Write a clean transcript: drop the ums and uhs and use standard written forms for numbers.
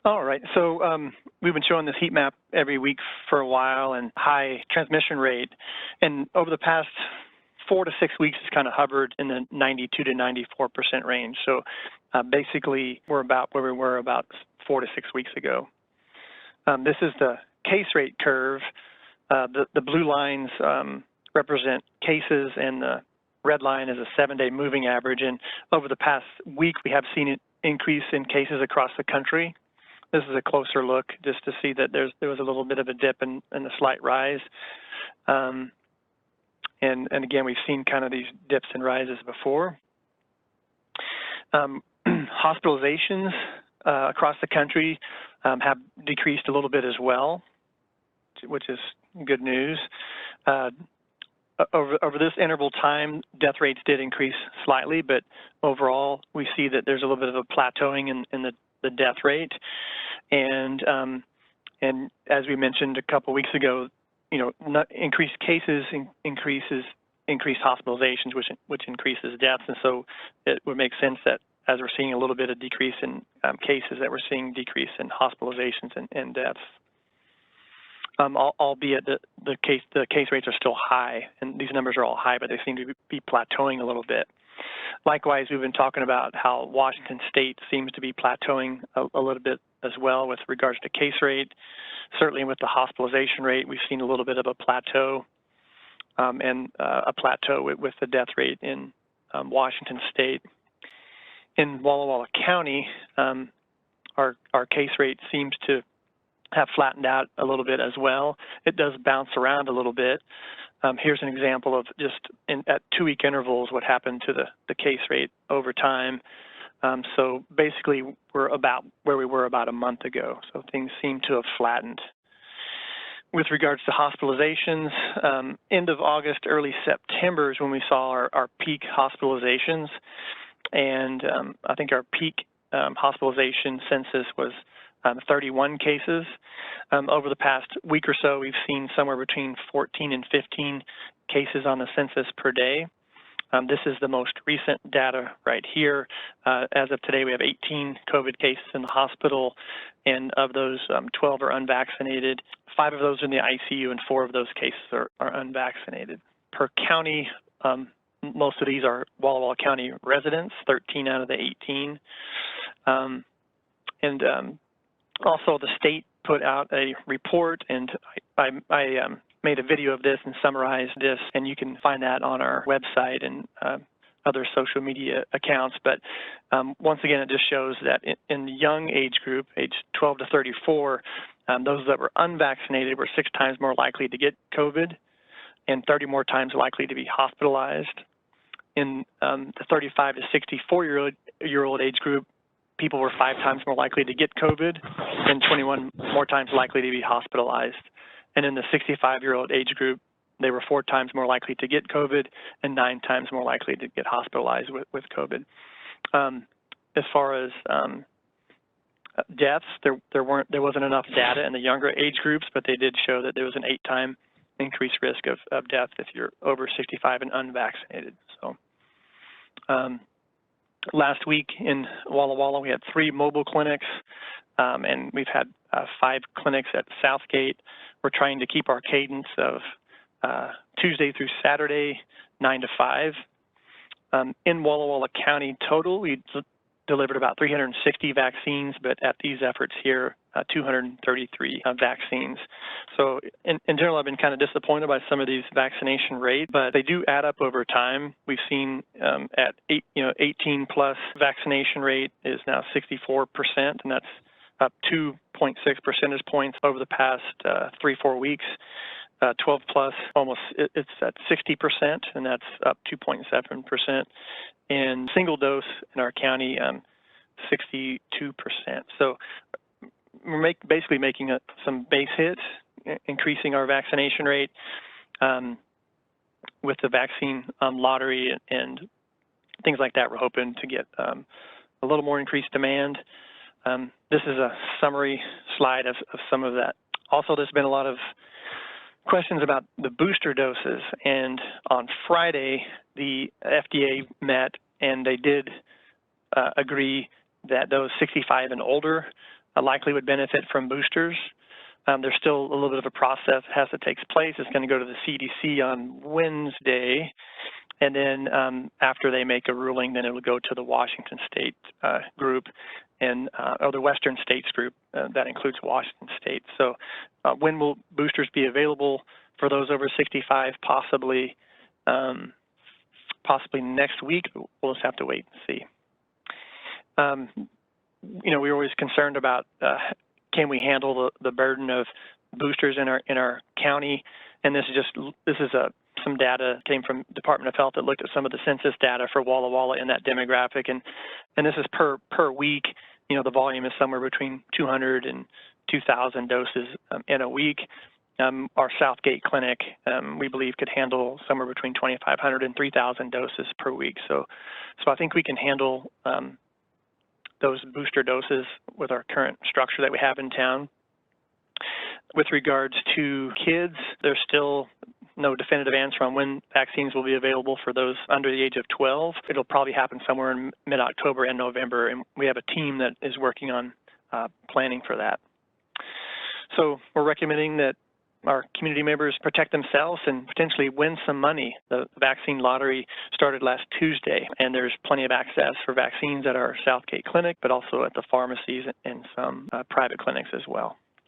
All right, so we've been showing this heat map every week for a while and high transmission rate. And over the past 4 to 6 weeks, it's kind of hovered in the 92 to 94% range. So basically, we're about where we were about 4 to 6 weeks ago. This is the case rate curve. The blue lines represent cases, and the red line is a 7-day moving average. And over the past week, we have seen an increase in cases across the country. This is a closer look just to see that there was a little bit of a dip and a slight rise. And again, we've seen kind of these dips and rises before. Hospitalizations across the country have decreased a little bit as well, which is good news. Over this interval time, death rates did increase slightly, but overall, we see that there's a little bit of a plateauing in the death rate. And as we mentioned a couple weeks ago, increased cases increased hospitalizations, which increases deaths. And so it would make sense that as we're seeing a little bit of decrease in cases, that we're seeing decrease in hospitalizations and deaths. Albeit the case rates are still high, and these numbers are all high, but they seem to be plateauing a little bit. Likewise, we've been talking about how Washington State seems to be plateauing a little bit as well with regards to case rate. Certainly with the hospitalization rate, we've seen a little bit of a plateau and a plateau with the death rate in Washington State. In Walla Walla County, our case rate seems to have flattened out a little bit as well. It does bounce around a little bit. Here's an example of just at 2-week intervals what happened to the case rate over time. So basically, we're about where we were about a month ago. So things seem to have flattened. With regards to hospitalizations, end of August, early September is when we saw our peak hospitalizations. And I think our peak hospitalization census was 31 cases. Over the past week or so, we've seen somewhere between 14 and 15 cases on the census per day. This is the most recent data right here. As of today, we have 18 COVID cases in the hospital, and of those, 12 are unvaccinated. 5 of those are in the ICU, and 4 of those cases are unvaccinated. Per county, most of these are Walla Walla County residents, 13 out of the 18. Also, the state put out a report, and I made a video of this and summarized this, and you can find that on our website and other social media accounts. But once again, it just shows that in the young age group, age 12 to 34, those that were unvaccinated were 6 times more likely to get COVID and 30 more times likely to be hospitalized. In the 35 to 64-year-old age group, people were 5 times more likely to get COVID and 21 more times likely to be hospitalized. And in the 65-year-old age group, they were 4 times more likely to get COVID and 9 times more likely to get hospitalized with COVID. As far as deaths, there wasn't enough data in the younger age groups, but they did show that there was an 8-time increased risk of death if you're over 65 and unvaccinated. So. Last week in Walla Walla, we had 3 mobile clinics, and we've had 5 clinics at Southgate. We're trying to keep our cadence of Tuesday through Saturday, 9 to 5. In Walla Walla County total, we delivered about 360 vaccines, but at these efforts here, 233 vaccines. So in general, I've been kind of disappointed by some of these vaccination rates, but they do add up over time. We've seen at 18 plus vaccination rate is now 64%, and that's up 2.6 percentage points over the past 3-4 weeks. 12 plus, it's at 60%, and that's up 2.7%. And single dose in our county, 62%. So we're basically making some base hits, increasing our vaccination rate with the vaccine lottery and things like that. We're hoping to get a little more increased demand. This is a summary slide of some of that. Also, there's been a lot of questions about the booster doses, and on Friday, the FDA met and they did agree that those 65 and older likely would benefit from boosters. There's still a little bit of a process that has to take place. It's going to go to the CDC on Wednesday, and then after they make a ruling, then it will go to the Washington State group or the Western States group. That includes Washington State. So when will boosters be available for those over 65? Possibly next week. We'll just have to wait and see. We're always concerned about can we handle the burden of boosters in our county, and this is some data came from Department of Health that looked at some of the census data for Walla Walla in that demographic, and this is per week. The volume is somewhere between 200 and 2,000 doses in a week. Our Southgate clinic, we believe, could handle somewhere between 2,500 and 3,000 doses per week. So I think we can handle those booster doses with our current structure that we have in town. With regards to kids, there's still no definitive answer on when vaccines will be available for those under the age of 12. It'll probably happen somewhere in mid-October and November, and we have a team that is working on planning for that. So we're recommending that our community members protect themselves and potentially win some money. The vaccine lottery started last Tuesday, and there's plenty of access for vaccines at our Southgate clinic, but also at the pharmacies and some private clinics as well.